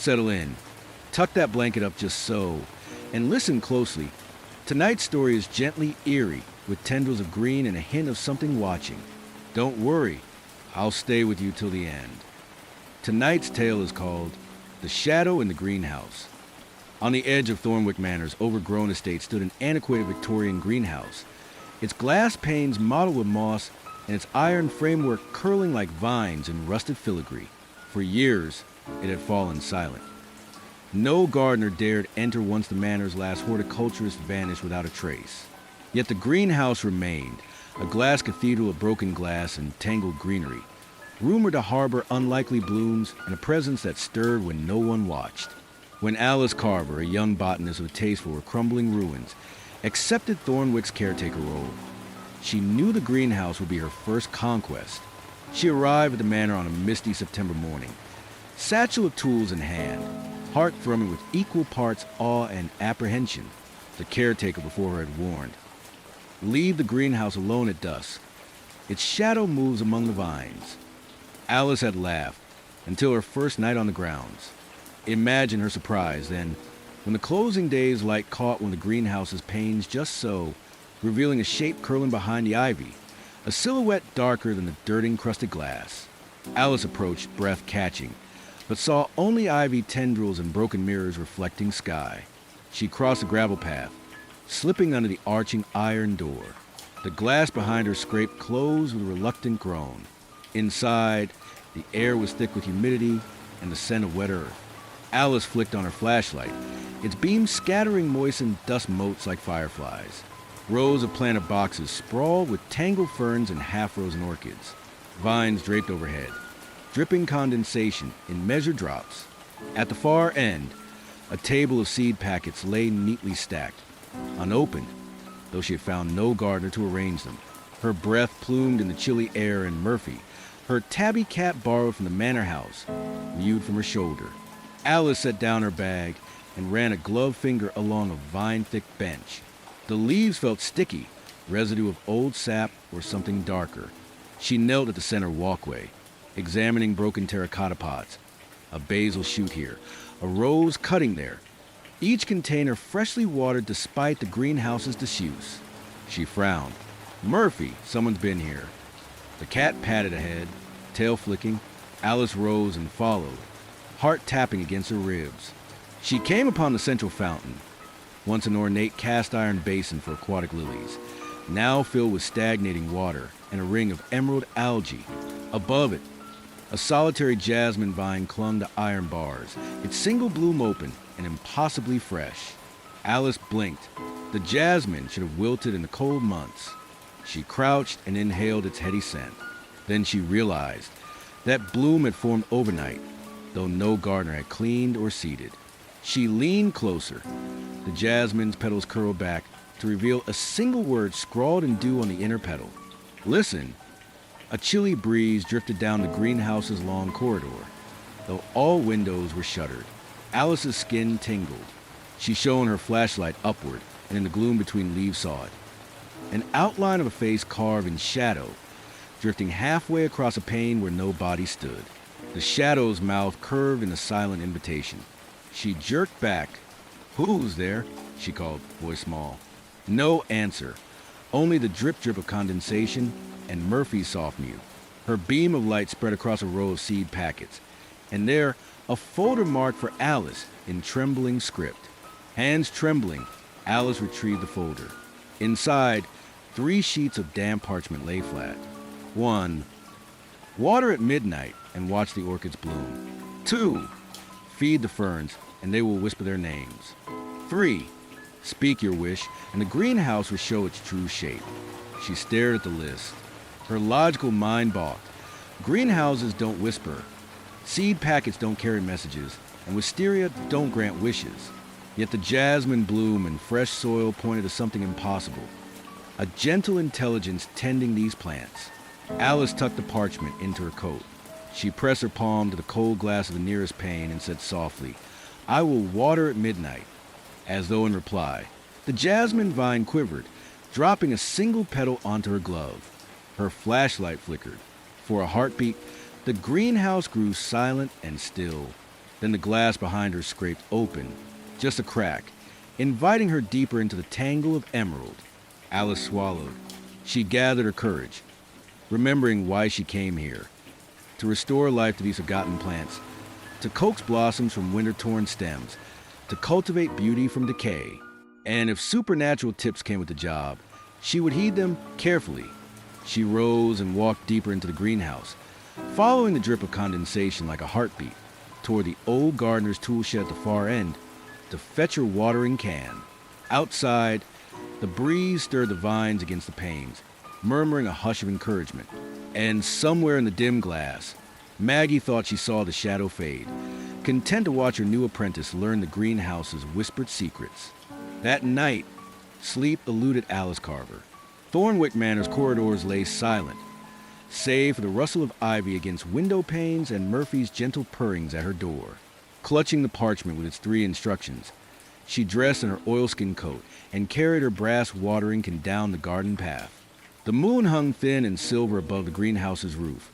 Settle in. Tuck that blanket up just so, and listen closely. Tonight's story is gently eerie, with tendrils of green and a hint of something watching. Don't worry, I'll stay with you till the end. Tonight's tale is called The Shadow in the Greenhouse. On the edge of Thornwick Manor's overgrown estate stood an antiquated Victorian greenhouse, its glass panes mottled with moss and its iron framework curling like vines in rusted filigree. For years, it had fallen silent. No gardener dared enter once the manor's last horticulturist vanished without a trace. Yet the greenhouse remained, a glass cathedral of broken glass and tangled greenery, rumored to harbor unlikely blooms and a presence that stirred when no one watched. When Alice Carver, a young botanist with a taste for crumbling ruins, accepted Thornwick's caretaker role, she knew the greenhouse would be her first conquest. She arrived at the manor on a misty September morning, satchel of tools in hand, heart thrumming with equal parts awe and apprehension. The caretaker before her had warned, "Leave the greenhouse alone at dusk. Its shadow moves among the vines." Alice had laughed until her first night on the grounds. Imagine her surprise then, when the closing day's light caught one of the greenhouse's panes just so, revealing a shape curling behind the ivy, a silhouette darker than the dirt-encrusted glass. Alice approached, breath catching, but saw only ivy tendrils and broken mirrors reflecting sky. She crossed the gravel path, slipping under the arching iron door. The glass behind her scraped closed with a reluctant groan. Inside, the air was thick with humidity and the scent of wet earth. Alice flicked on her flashlight, its beams scattering moistened dust motes like fireflies. Rows of planter boxes sprawled with tangled ferns and half-frozen orchids. Vines draped overhead, dripping condensation in measured drops. At the far end, a table of seed packets lay neatly stacked, unopened, though she had found no gardener to arrange them. Her breath plumed in the chilly air, and Murphy, her tabby cat borrowed from the manor house, mewed from her shoulder. Alice set down her bag and ran a gloved finger along a vine-thick bench. The leaves felt sticky, residue of old sap or something darker. She knelt at the center walkway, examining broken terracotta pots, a basil shoot here, a rose cutting there, each container freshly watered despite the greenhouse's disuse. She frowned. "Murphy, someone's been here." The cat padded ahead, tail flicking. Alice rose and followed, heart tapping against her ribs. She came upon the central fountain, once an ornate cast-iron basin for aquatic lilies, now filled with stagnating water and a ring of emerald algae. Above it, a solitary jasmine vine clung to iron bars, its single bloom open and impossibly fresh. Alice blinked. The jasmine should have wilted in the cold months. She crouched and inhaled its heady scent. Then she realized that bloom had formed overnight, though no gardener had cleaned or seeded. She leaned closer. The jasmine's petals curled back to reveal a single word scrawled in dew on the inner petal. "Listen." A chilly breeze drifted down the greenhouse's long corridor, though all windows were shuttered. Alice's skin tingled. She shone her flashlight upward, and in the gloom between leaves saw it. An outline of a face carved in shadow, drifting halfway across a pane where no body stood. The shadow's mouth curved in a silent invitation. She jerked back. "Who's there?" she called, voice small. No answer, only the drip-drip of condensation and Murphy's soft mew. Her beam of light spread across a row of seed packets, and there, a folder marked for Alice in trembling script. Hands trembling, Alice retrieved the folder. Inside, 3 sheets of damp parchment lay flat. 1. Water at midnight and watch the orchids bloom. 2. Feed the ferns and they will whisper their names. 3. Speak your wish and the greenhouse will show its true shape. She stared at the list. Her logical mind balked. Greenhouses don't whisper. Seed packets don't carry messages, and wisteria don't grant wishes. Yet the jasmine bloom and fresh soil pointed to something impossible. A gentle intelligence tending these plants. Alice tucked the parchment into her coat. She pressed her palm to the cold glass of the nearest pane and said softly, "I will water at midnight." As though in reply, the jasmine vine quivered, dropping a single petal onto her glove. Her flashlight flickered. For a heartbeat, the greenhouse grew silent and still. Then the glass behind her scraped open, just a crack, inviting her deeper into the tangle of emerald. Alice swallowed. She gathered her courage, remembering why she came here. To restore life to these forgotten plants, to coax blossoms from winter-torn stems, to cultivate beauty from decay. And if supernatural tips came with the job, she would heed them carefully. She rose and walked deeper into the greenhouse, following the drip of condensation like a heartbeat, toward the old gardener's tool shed at the far end to fetch her watering can. Outside, the breeze stirred the vines against the panes, murmuring a hush of encouragement. And somewhere in the dim glass, Maggie thought she saw the shadow fade, content to watch her new apprentice learn the greenhouse's whispered secrets. That night, sleep eluded Alice Carver. Thornwick Manor's corridors lay silent, save for the rustle of ivy against window panes and Murphy's gentle purrings at her door. Clutching the parchment with its 3 instructions, she dressed in her oilskin coat and carried her brass watering can down the garden path. The moon hung thin and silver above the greenhouse's roof,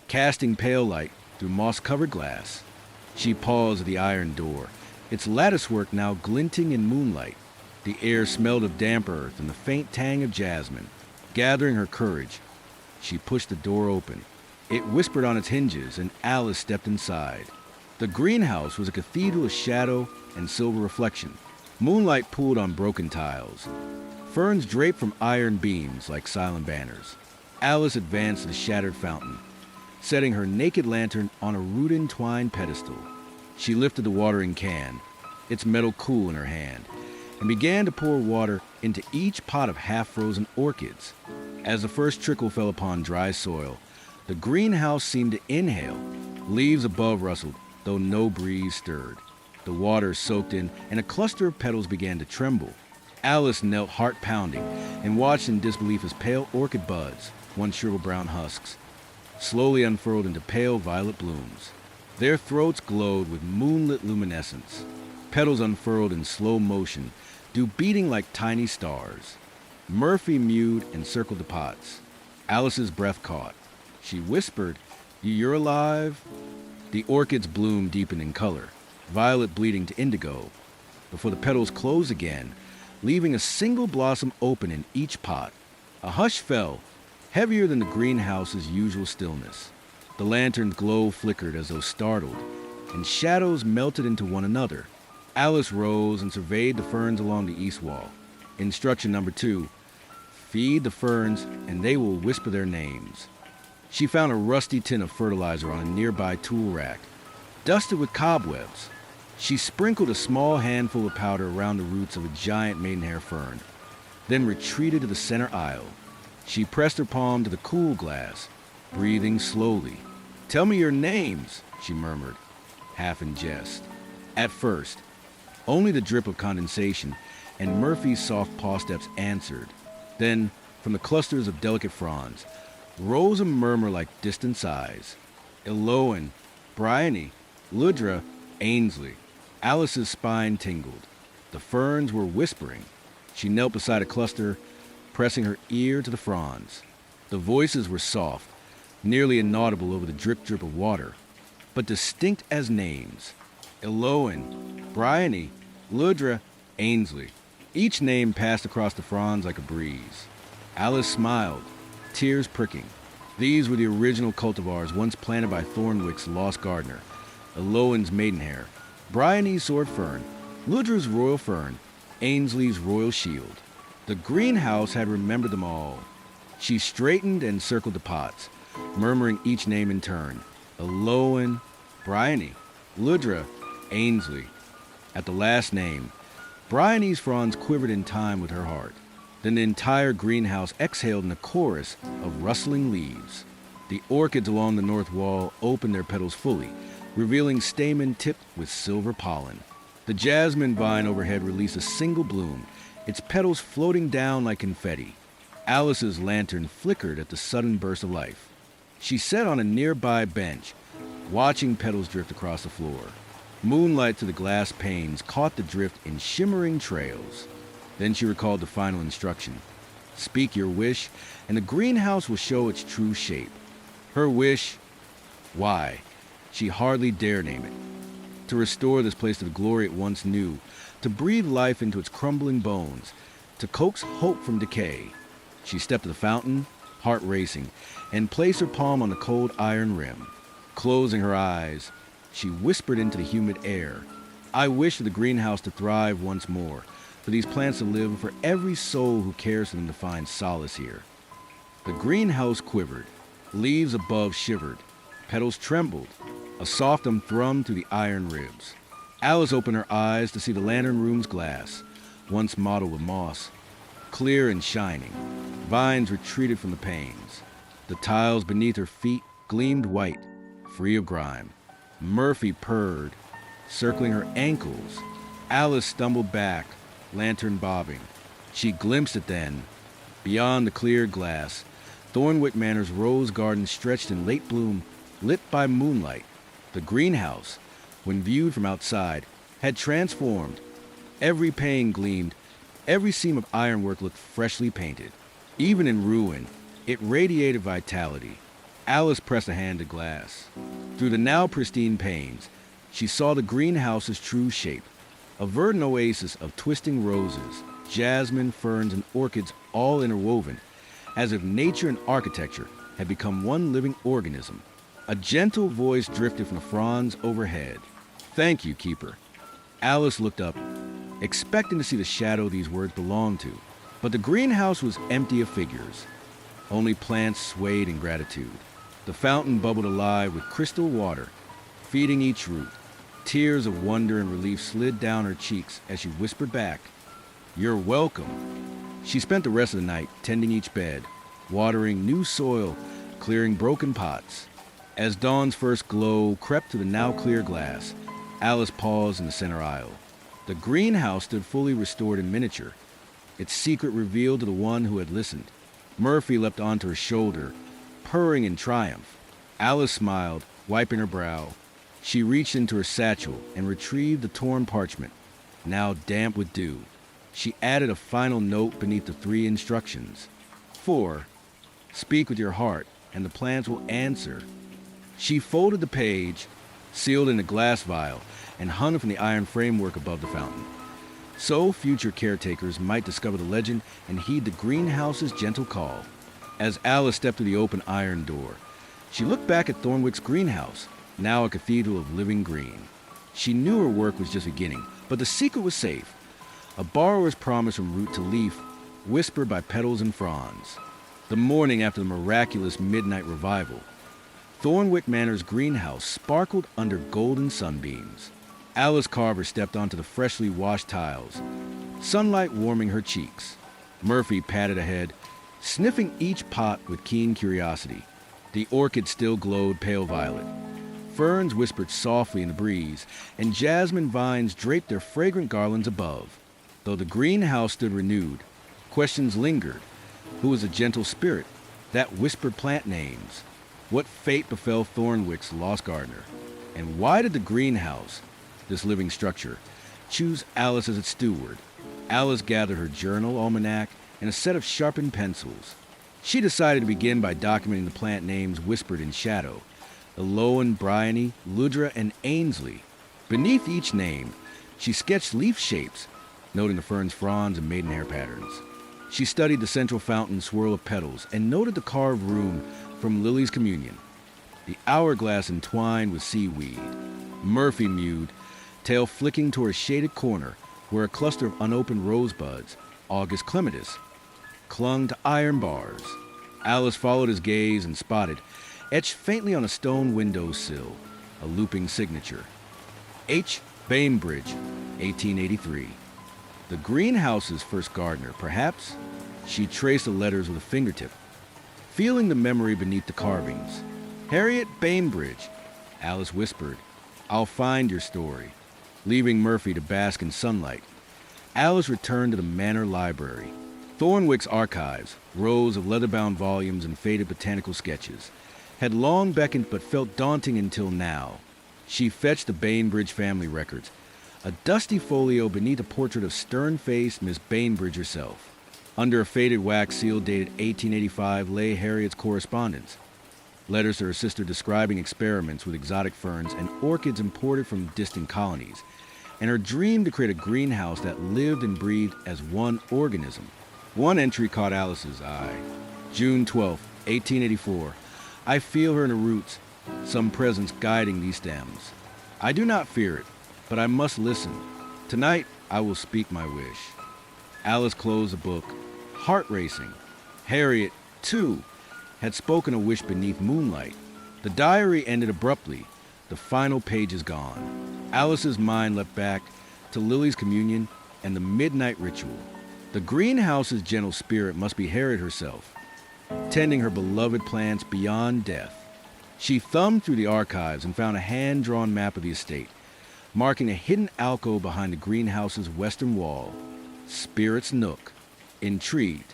casting pale light through moss-covered glass. She paused at the iron door, its latticework now glinting in moonlight. The air smelled of damp earth and the faint tang of jasmine. Gathering her courage, she pushed the door open. It whispered on its hinges, and Alice stepped inside. The greenhouse was a cathedral of shadow and silver reflection. Moonlight pooled on broken tiles. Ferns draped from iron beams like silent banners. Alice advanced to the shattered fountain, setting her naked lantern on a root-entwined pedestal. She lifted the watering can, its metal cool in her hand, and began to pour water into each pot of half-frozen orchids. As the first trickle fell upon dry soil, the greenhouse seemed to inhale. Leaves above rustled, though no breeze stirred. The water soaked in, and a cluster of petals began to tremble. Alice knelt heart-pounding and watched in disbelief as pale orchid buds, once shriveled brown husks, slowly unfurled into pale violet blooms. Their throats glowed with moonlit luminescence. Petals unfurled in slow motion, dew beating like tiny stars. Murphy mewed and circled the pots. Alice's breath caught. She whispered, "You're alive?" The orchids bloomed, deepened in color, violet bleeding to indigo, before the petals closed again, leaving a single blossom open in each pot. A hush fell, heavier than the greenhouse's usual stillness. The lantern's glow flickered as though startled, and shadows melted into one another. Alice rose and surveyed the ferns along the east wall. Instruction number 2, feed the ferns and they will whisper their names. She found a rusty tin of fertilizer on a nearby tool rack, dusted with cobwebs. She sprinkled a small handful of powder around the roots of a giant maidenhair fern, then retreated to the center aisle. She pressed her palm to the cool glass, breathing slowly. "Tell me your names," she murmured, half in jest. At first, only the drip of condensation and Murphy's soft paw steps answered. Then, from the clusters of delicate fronds, rose a murmur like distant sighs. Eloan, Bryony, Ludra, Ainsley. Alice's spine tingled. The ferns were whispering. She knelt beside a cluster, pressing her ear to the fronds. The voices were soft, nearly inaudible over the drip-drip of water, but distinct as names. Eloan, Bryony, Ludra, Ainsley. Each name passed across the fronds like a breeze. Alice smiled, tears pricking. These were the original cultivars once planted by Thornwick's lost gardener. Eloan's maidenhair, Bryony's sword fern, Ludra's royal fern, Ainsley's royal shield. The greenhouse had remembered them all. She straightened and circled the pots, murmuring each name in turn. Eloan, Bryony, Ludra, Ainsley. At the last name, Bryony's fronds quivered in time with her heart. Then the entire greenhouse exhaled in a chorus of rustling leaves. The orchids along the north wall opened their petals fully, revealing stamen tipped with silver pollen. The jasmine vine overhead released a single bloom, its petals floating down like confetti. Alice's lantern flickered at the sudden burst of life. She sat on a nearby bench, watching petals drift across the floor. Moonlight through the glass panes caught the drift in shimmering trails. Then she recalled the final instruction. Speak your wish, and the greenhouse will show its true shape. Her wish, why? She hardly dared name it. to restore this place to the glory it once knew, to breathe life into its crumbling bones, to coax hope from decay. She stepped to the fountain, heart racing, and placed her palm on the cold iron rim. Closing her eyes, she whispered into the humid air, "I wish for the greenhouse to thrive once more, for these plants to live, for every soul who cares for them to find solace here." The greenhouse quivered, leaves above shivered, petals trembled, a soft thrummed through the iron ribs. Alice opened her eyes to see the lantern room's glass, once mottled with moss, clear and shining. Vines retreated from the panes. The tiles beneath her feet gleamed white, free of grime. Murphy purred, circling her ankles. Alice stumbled back, lantern bobbing. She glimpsed it then. Beyond the clear glass, Thornwick Manor's rose garden stretched in late bloom, lit by moonlight. The greenhouse, when viewed from outside, had transformed. Every pane gleamed, every seam of ironwork looked freshly painted. Even in ruin, it radiated vitality. Alice pressed a hand to glass. Through the now pristine panes, she saw the greenhouse's true shape, a verdant oasis of twisting roses, jasmine, ferns, and orchids all interwoven, as if nature and architecture had become one living organism. A gentle voice drifted from the fronds overhead. "Thank you, Keeper." Alice looked up, expecting to see the shadow these words belonged to, but the greenhouse was empty of figures. Only plants swayed in gratitude. The fountain bubbled alive with crystal water, feeding each root. Tears of wonder and relief slid down her cheeks as she whispered back, "You're welcome." She spent the rest of the night tending each bed, watering new soil, clearing broken pots. As dawn's first glow crept to the now clear glass, Alice paused in the center aisle. The greenhouse stood fully restored in miniature, its secret revealed to the one who had listened. Murphy leapt onto her shoulder, purring in triumph. Alice smiled, wiping her brow. She reached into her satchel and retrieved the torn parchment, now damp with dew. She added a final note beneath the 3 instructions. 4. Speak with your heart, and the plants will answer. She folded the page, sealed in a glass vial, and hung it from the iron framework above the fountain. So future caretakers might discover the legend and heed the greenhouse's gentle call. As Alice stepped through the open iron door, she looked back at Thornwick's greenhouse, now a cathedral of living green. She knew her work was just beginning, but the secret was safe. A borrower's promise from root to leaf, whispered by petals and fronds. The morning after the miraculous midnight revival, Thornwick Manor's greenhouse sparkled under golden sunbeams. Alice Carver stepped onto the freshly washed tiles, sunlight warming her cheeks. Murphy padded ahead, sniffing each pot with keen curiosity. The orchid still glowed pale violet. Ferns whispered softly in the breeze, and jasmine vines draped their fragrant garlands above. Though the greenhouse stood renewed, questions lingered. Who was the gentle spirit that whispered plant names? What fate befell Thornwick's lost gardener? And why did the greenhouse, this living structure, choose Alice as its steward? Alice gathered her journal, almanac, and a set of sharpened pencils. She decided to begin by documenting the plant names whispered in shadow: Eloan, Bryony, Ludra, and Ainsley. Beneath each name, she sketched leaf shapes, noting the fern's fronds and maidenhair patterns. She studied the central fountain's swirl of petals and noted the carved rune from Lily's communion, the hourglass entwined with seaweed. Murphy mewed, tail flicking toward a shaded corner where a cluster of unopened rosebuds, August clematis, clung to iron bars. Alice followed his gaze and spotted, etched faintly on a stone windowsill, a looping signature. H. Bainbridge, 1883. The greenhouse's first gardener, perhaps? She traced the letters with a fingertip, feeling the memory beneath the carvings. Harriet Bainbridge, Alice whispered. I'll find your story. Leaving Murphy to bask in sunlight, Alice returned to the manor library. Thornwick's archives, rows of leather-bound volumes and faded botanical sketches, had long beckoned but felt daunting until now. She fetched the Bainbridge family records, a dusty folio beneath a portrait of stern-faced Miss Bainbridge herself. Under a faded wax seal dated 1885 lay Harriet's correspondence. Letters to her sister describing experiments with exotic ferns and orchids imported from distant colonies, and her dream to create a greenhouse that lived and breathed as one organism. One entry caught Alice's eye. June 12, 1884. I feel her in her roots, some presence guiding these stems. I do not fear it, but I must listen. Tonight, I will speak my wish. Alice closed the book, heart racing. Harriet, too, had spoken a wish beneath moonlight. The diary ended abruptly. The final page is gone. Alice's mind leapt back to Lily's communion and the midnight ritual. The greenhouse's gentle spirit must be Harriet herself, tending her beloved plants beyond death. She thumbed through the archives and found a hand-drawn map of the estate, marking a hidden alcove behind the greenhouse's western wall. Spirit's Nook. Intrigued,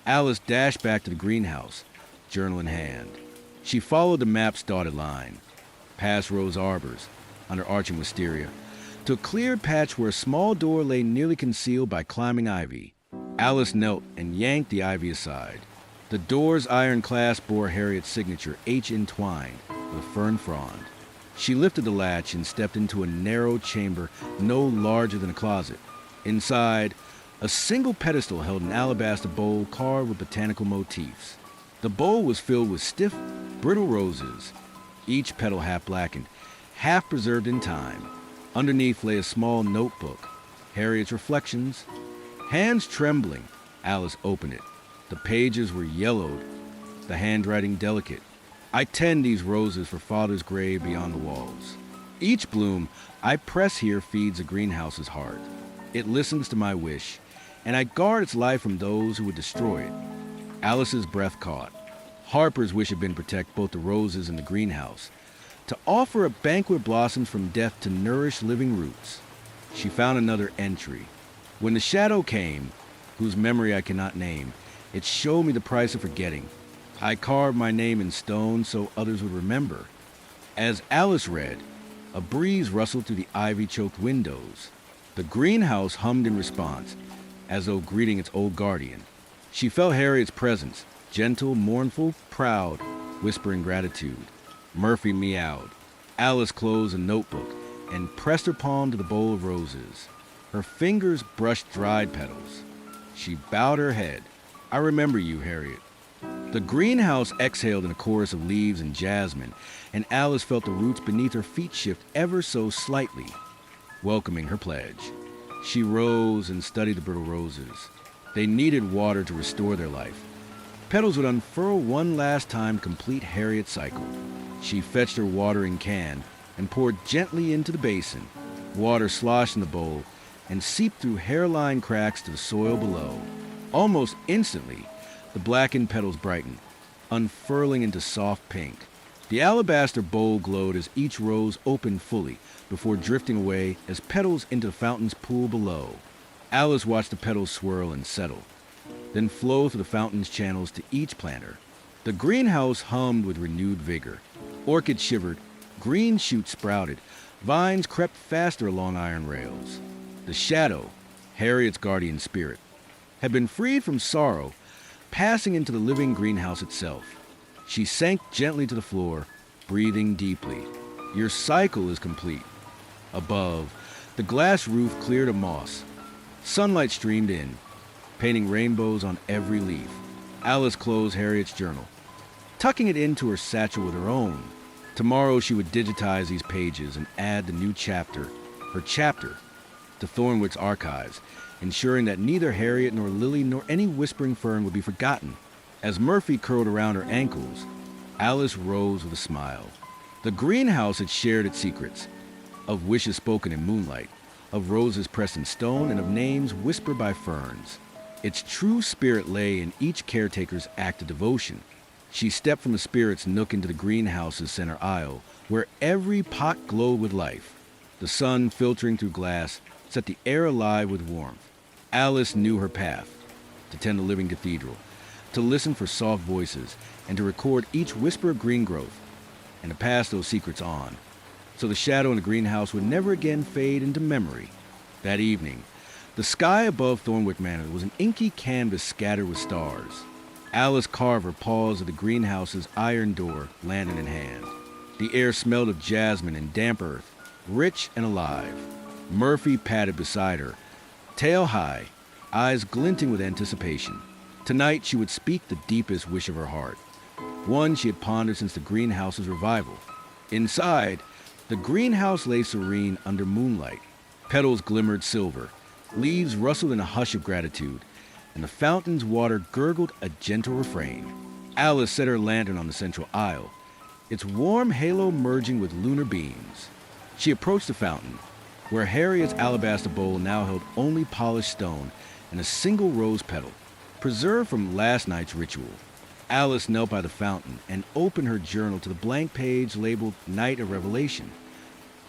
Alice dashed back to the greenhouse, journal in hand. She followed the map's dotted line, past rose arbors, under arching wisteria, to a cleared patch where a small door lay nearly concealed by climbing ivy. Alice knelt and yanked the ivy aside. The door's iron clasp bore Harriet's signature, H entwined, with a fern frond. She lifted the latch and stepped into a narrow chamber no larger than a closet. Inside, a single pedestal held an alabaster bowl carved with botanical motifs. The bowl was filled with stiff, brittle roses, each petal half blackened, half preserved in time. Underneath lay a small notebook, Harriet's reflections. Hands trembling, Alice opened it. The pages were yellowed, the handwriting delicate. I tend these roses for Father's grave beyond the walls. Each bloom I press here feeds the greenhouse's heart. It listens to my wish, and I guard its life from those who would destroy it. Alice's breath caught. Harper's wish had been to protect both the roses and the greenhouse, to offer a banquet of blossoms from death to nourish living roots. She found another entry. When the shadow came, whose memory I cannot name, it showed me the price of forgetting. I carved my name in stone so others would remember. As Alice read, a breeze rustled through the ivy-choked windows. The greenhouse hummed in response, as though greeting its old guardian. She felt Harriet's presence, gentle, mournful, proud, whispering gratitude. Murphy meowed. Alice closed a notebook and pressed her palm to the bowl of roses. Her fingers brushed dried petals. She bowed her head. I remember you, Harriet. The greenhouse exhaled in a chorus of leaves and jasmine, and Alice felt the roots beneath her feet shift ever so slightly, welcoming her pledge. She rose and studied the brittle roses. They needed water to restore their life. Petals would unfurl one last time to complete Harriet's cycle. She fetched her watering can and poured gently into the basin. Water sloshed in the bowl and seeped through hairline cracks to the soil below. Almost instantly, the blackened petals brightened, unfurling into soft pink. The alabaster bowl glowed as each rose opened fully before drifting away as petals into the fountain's pool below. Alice watched the petals swirl and settle, then flow through the fountain's channels to each planter. The greenhouse hummed with renewed vigor. Orchids shivered, green shoots sprouted, vines crept faster along iron rails. The shadow, Harriet's guardian spirit, had been freed from sorrow, passing into the living greenhouse itself. She sank gently to the floor, breathing deeply. Your cycle is complete. Above, the glass roof cleared of moss. Sunlight streamed in, painting rainbows on every leaf. Alice closed Harriet's journal, tucking it into her satchel with her own. Tomorrow she would digitize these pages and add the new chapter, her chapter, to Thornwick's archives, ensuring that neither Harriet nor Lily nor any whispering fern would be forgotten. As Murphy curled around her ankles, Alice rose with a smile. The greenhouse had shared its secrets, of wishes spoken in moonlight, of roses pressed in stone, and of names whispered by ferns. Its true spirit lay in each caretaker's act of devotion. She stepped from the spirit's nook into the greenhouse's center aisle, where every pot glowed with life. The sun, filtering through glass, set the air alive with warmth. Alice knew her path, to tend the living cathedral, to listen for soft voices, and to record each whisper of green growth, and to pass those secrets on, so the shadow in the greenhouse would never again fade into memory. That evening, the sky above Thornwick Manor was an inky canvas scattered with stars. Alice Carver paused at the greenhouse's iron door, lantern in hand. The air smelled of jasmine and damp earth, rich and alive. Murphy padded beside her, tail high, eyes glinting with anticipation. Tonight she would speak the deepest wish of her heart, one she had pondered since the greenhouse's revival. Inside, the greenhouse lay serene under moonlight. Petals glimmered silver, leaves rustled in a hush of gratitude, and the fountain's water gurgled a gentle refrain. Alice set her lantern on the central aisle, its warm halo merging with lunar beams. She approached the fountain, where Harriet's alabaster bowl now held only polished stone and a single rose petal, preserved from last night's ritual. Alice knelt by the fountain and opened her journal to the blank page labeled Night of Revelation.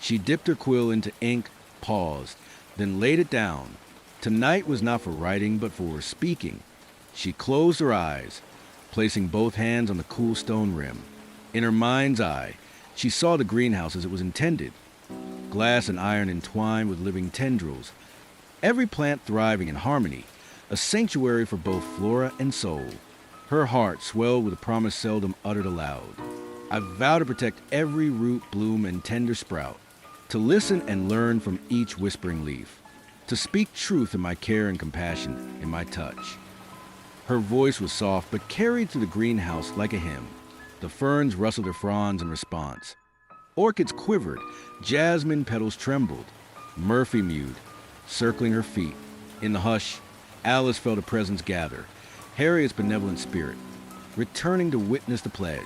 She dipped her quill into ink, paused, then laid it down. Tonight was not for writing, but for speaking. She closed her eyes, placing both hands on the cool stone rim. In her mind's eye, she saw the greenhouse as it was intended. Glass and iron entwined with living tendrils, every plant thriving in harmony, a sanctuary for both flora and soul. Her heart swelled with a promise seldom uttered aloud. I vow to protect every root, bloom, and tender sprout, to listen and learn from each whispering leaf, to speak truth in my care and compassion, in my touch. Her voice was soft, but carried through the greenhouse like a hymn. The ferns rustled their fronds in response. Orchids quivered, jasmine petals trembled. Murphy mewed, circling her feet. In the hush, Alice felt a presence gather, Harriet's benevolent spirit, returning to witness the pledge.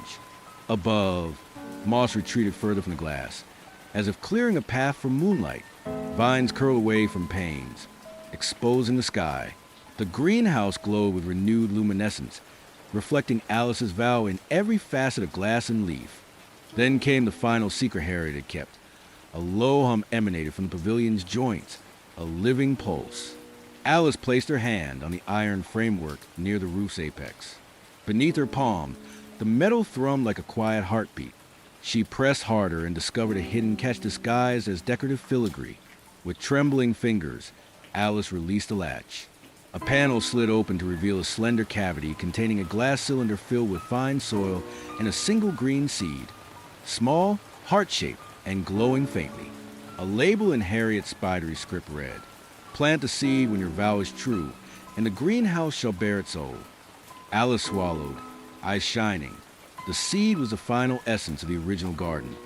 Above, moss retreated further from the glass, as if clearing a path for moonlight. Vines curled away from panes, exposing the sky. The greenhouse glowed with renewed luminescence, reflecting Alice's vow in every facet of glass and leaf. Then came the final secret Harriet had kept. A low hum emanated from the pavilion's joints, a living pulse. Alice placed her hand on the iron framework near the roof's apex. Beneath her palm, the metal thrummed like a quiet heartbeat. She pressed harder and discovered a hidden catch disguised as decorative filigree. With trembling fingers, Alice released the latch. A panel slid open to reveal a slender cavity containing a glass cylinder filled with fine soil and a single green seed, small, heart-shaped, and glowing faintly. A label in Harriet's spidery script read, "Plant the seed when your vow is true, and the greenhouse shall bear its soul." Alice swallowed, eyes shining. The seed was the final essence of the original garden,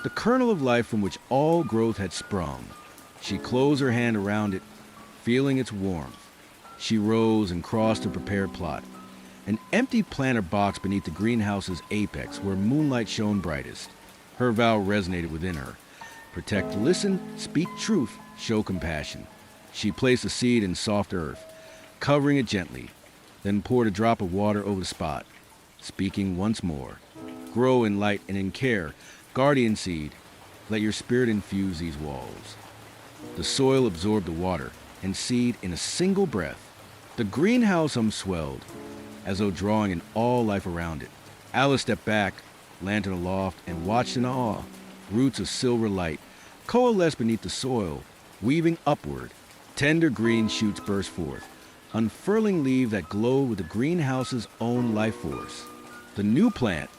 the kernel of life from which all growth had sprung. She closed her hand around it, feeling its warmth. She rose and crossed her prepared plot, an empty planter box beneath the greenhouse's apex where moonlight shone brightest. Her vow resonated within her. Protect, listen, speak truth, show compassion. She placed the seed in soft earth, covering it gently, then poured a drop of water over the spot, speaking once more. Grow in light and in care, guardian seed, let your spirit infuse these walls. The soil absorbed the water and seed in a single breath. The greenhouse swelled, as though drawing in all life around it. Alice stepped back, lantern aloft, and watched in awe. Roots of silver light coalesced beneath the soil, weaving upward. Tender green shoots burst forth, unfurling leaves that glowed with the greenhouse's own life force. The new plant,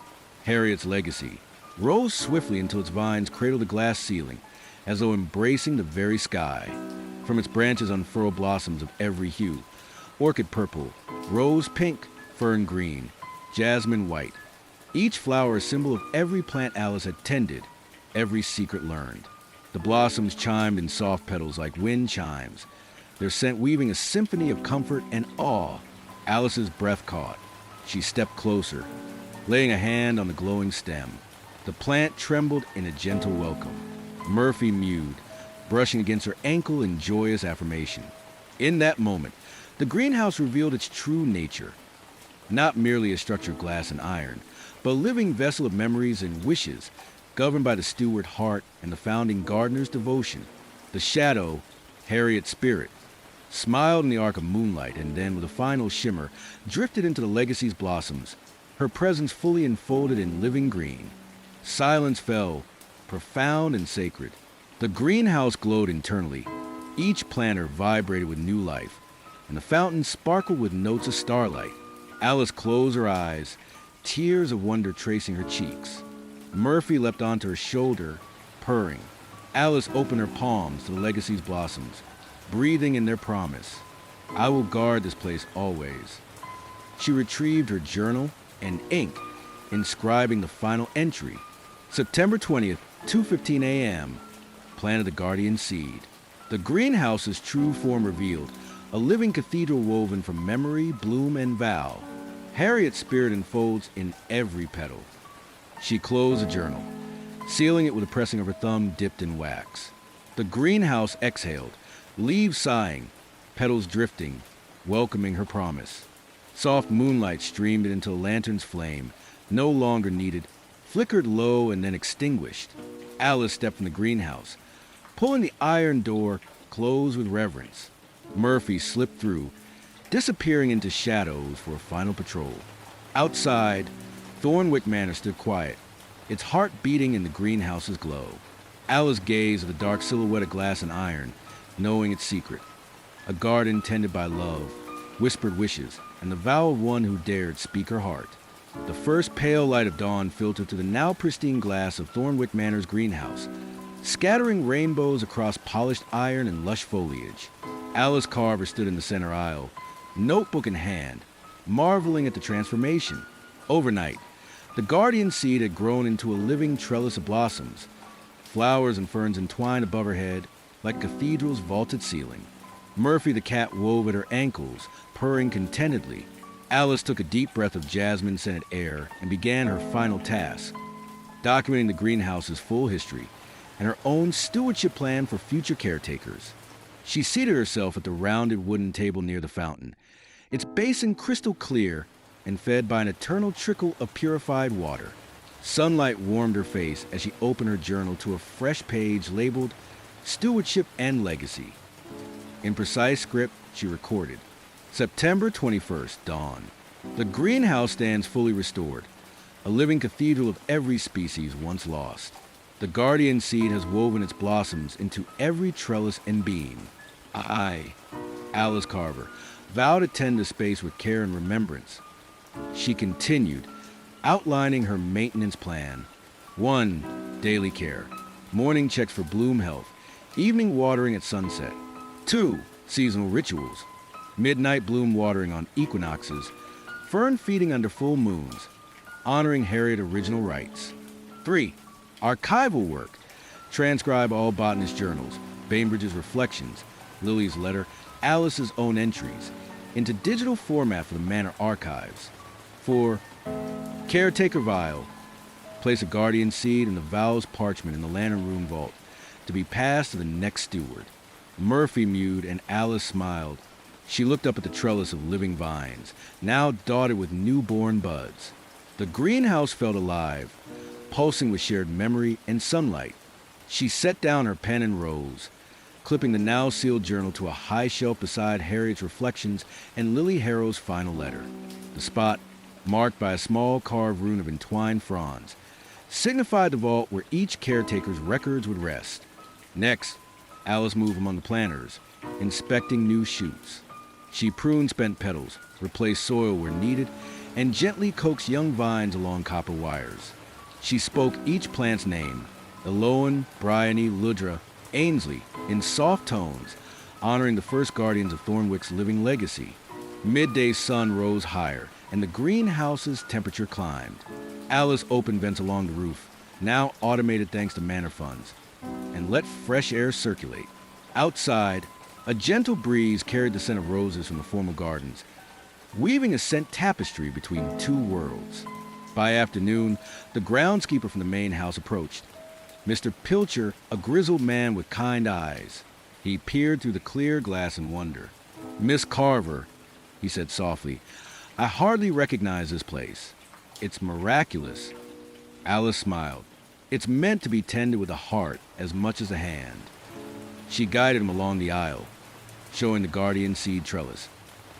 Harriet's legacy, rose swiftly until its vines cradled the glass ceiling, as though embracing the very sky. From its branches unfurled blossoms of every hue, orchid purple, rose pink, fern green, jasmine white. Each flower a symbol of every plant Alice had tended, every secret learned. The blossoms chimed in soft petals like wind chimes, their scent weaving a symphony of comfort and awe. Alice's breath caught. She stepped closer, laying a hand on the glowing stem. The plant trembled in a gentle welcome. Murphy mewed, brushing against her ankle in joyous affirmation. In that moment, the greenhouse revealed its true nature. Not merely a structure of glass and iron, but a living vessel of memories and wishes, governed by the steward heart and the founding gardener's devotion. The shadow, Harriet's spirit, smiled in the arc of moonlight and then, with a final shimmer, drifted into the legacy's blossoms, her presence fully enfolded in living green. Silence fell, profound and sacred. The greenhouse glowed internally. Each planter vibrated with new life, and the fountain sparkled with notes of starlight. Alice closed her eyes, tears of wonder tracing her cheeks. Murphy leapt onto her shoulder, purring. Alice opened her palms to the legacy's blossoms, breathing in their promise. I will guard this place always. She retrieved her journal and ink, inscribing the final entry. September 20th, 2:15 a.m. Planted the guardian seed. The greenhouse's true form revealed, a living cathedral woven from memory, bloom, and vow. Harriet's spirit enfolds in every petal. She closed the journal, sealing it with a pressing of her thumb dipped in wax. The greenhouse exhaled, leaves sighing, petals drifting, welcoming her promise. Soft moonlight streamed into a lantern's flame, no longer needed, flickered low and then extinguished. Alice stepped from the greenhouse, pulling the iron door closed with reverence. Murphy slipped through, disappearing into shadows for a final patrol. Outside, Thornwick Manor stood quiet, its heart beating in the greenhouse's glow. Alice gazed at the dark silhouette of glass and iron, knowing its secret. A garden tended by love, whispered wishes, and the vow of one who dared speak her heart. The first pale light of dawn filtered through the now pristine glass of Thornwick Manor's greenhouse, scattering rainbows across polished iron and lush foliage. Alice Carver stood in the center aisle, notebook in hand, marveling at the transformation. Overnight, the guardian seed had grown into a living trellis of blossoms, flowers and ferns entwined above her head like a cathedral's vaulted ceiling. Murphy the cat wove at her ankles, purring contentedly. Alice took a deep breath of jasmine-scented air and began her final task, documenting the greenhouse's full history and her own stewardship plan for future caretakers. She seated herself at the rounded wooden table near the fountain, its basin crystal clear and fed by an eternal trickle of purified water. Sunlight warmed her face as she opened her journal to a fresh page labeled Stewardship and Legacy. In precise script, she recorded, September 21st, dawn. The greenhouse stands fully restored, a living cathedral of every species once lost. The guardian seed has woven its blossoms into every trellis and beam. I, Alice Carver, vow to tend the space with care and remembrance. She continued, outlining her maintenance plan. 1. Daily care. Morning checks for bloom health. Evening watering at sunset. 2. Seasonal rituals. Midnight bloom watering on equinoxes. Fern feeding under full moons. Honoring Harriet original rights. 3. Archival work. Transcribe all botanist journals, Bainbridge's reflections, Lily's letter, Alice's own entries, into digital format for the Manor archives. 4. Caretaker vial. Place a guardian seed in the vows parchment in the lantern room vault to be passed to the next steward. Murphy mewed and Alice smiled. She looked up at the trellis of living vines, now dotted with newborn buds. The greenhouse felt alive, pulsing with shared memory and sunlight. She set down her pen and rose, clipping the now sealed journal to a high shelf beside Harriet's reflections and Lily Harrow's final letter. The spot, marked by a small carved rune of entwined fronds, signified the vault where each caretaker's records would rest. Next, Alice moved among the planters, inspecting new shoots. She pruned spent petals, replaced soil where needed, and gently coaxed young vines along copper wires. She spoke each plant's name, Eloan, Bryony, Ludra, Ainsley, in soft tones, honoring the first guardians of Thornwick's living legacy. Midday sun rose higher, and the greenhouse's temperature climbed. Alice opened vents along the roof, now automated thanks to manor funds, and let fresh air circulate. Outside, a gentle breeze carried the scent of roses from the formal gardens, weaving a scent tapestry between two worlds. By afternoon, the groundskeeper from the main house approached. Mr. Pilcher, a grizzled man with kind eyes. He peered through the clear glass in wonder. Miss Carver, he said softly, I hardly recognize this place. It's miraculous. Alice smiled. It's meant to be tended with a heart as much as a hand. She guided him along the aisle, showing the guardian seed trellis,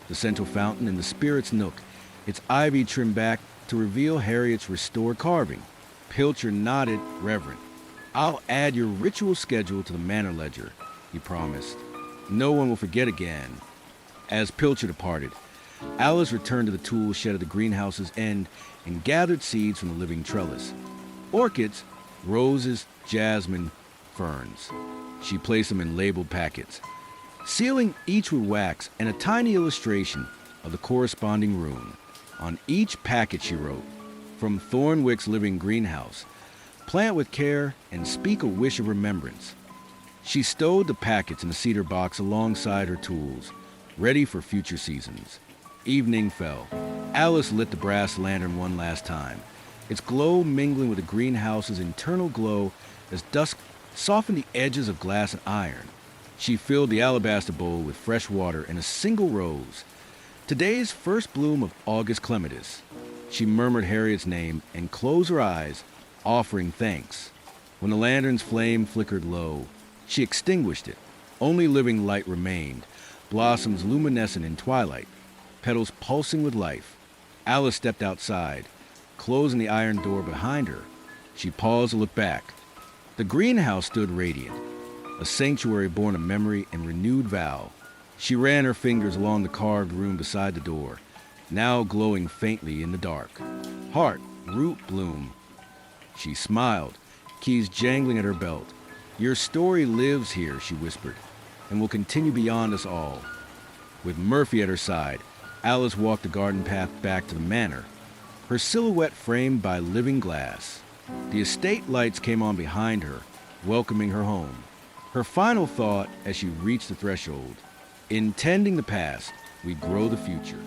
the central fountain in the spirit's nook, its ivy trimmed back to reveal Harriet's restored carving. Pilcher nodded, reverent. I'll add your ritual schedule to the manor ledger, he promised. No one will forget again. As Pilcher departed, Alice returned to the tool shed at the greenhouse's end and gathered seeds from the living trellis. Orchids, roses, jasmine, ferns. She placed them in labeled packets, sealing each with wax and a tiny illustration of the corresponding rune. On each packet she wrote, "From Thornwick's living greenhouse. Plant with care and speak a wish of remembrance." She stowed the packets in a cedar box alongside her tools, ready for future seasons. Evening fell. Alice lit the brass lantern one last time, its glow mingling with the greenhouse's internal glow as dusk softened the edges of glass and iron. She filled the alabaster bowl with fresh water and a single rose, today's first bloom of August clematis. She murmured Harriet's name and closed her eyes, offering thanks. When the lantern's flame flickered low, she extinguished it. Only living light remained, blossoms luminescent in twilight, petals pulsing with life. Alice stepped outside, closing the iron door behind her. She paused to look back. The greenhouse stood radiant, a sanctuary born of memory and renewed vow. She ran her fingers along the carved rune beside the door, now glowing faintly in the dark. Heart, root, bloom. She smiled, keys jangling at her belt. "Your story lives here," she whispered, "and will continue beyond us all." With Murphy at her side, Alice walked the garden path back to the manor, her silhouette framed by living glass. The estate lights came on behind her, welcoming her home. Her final thought as she reached the threshold, "In tending the past, we grow the future."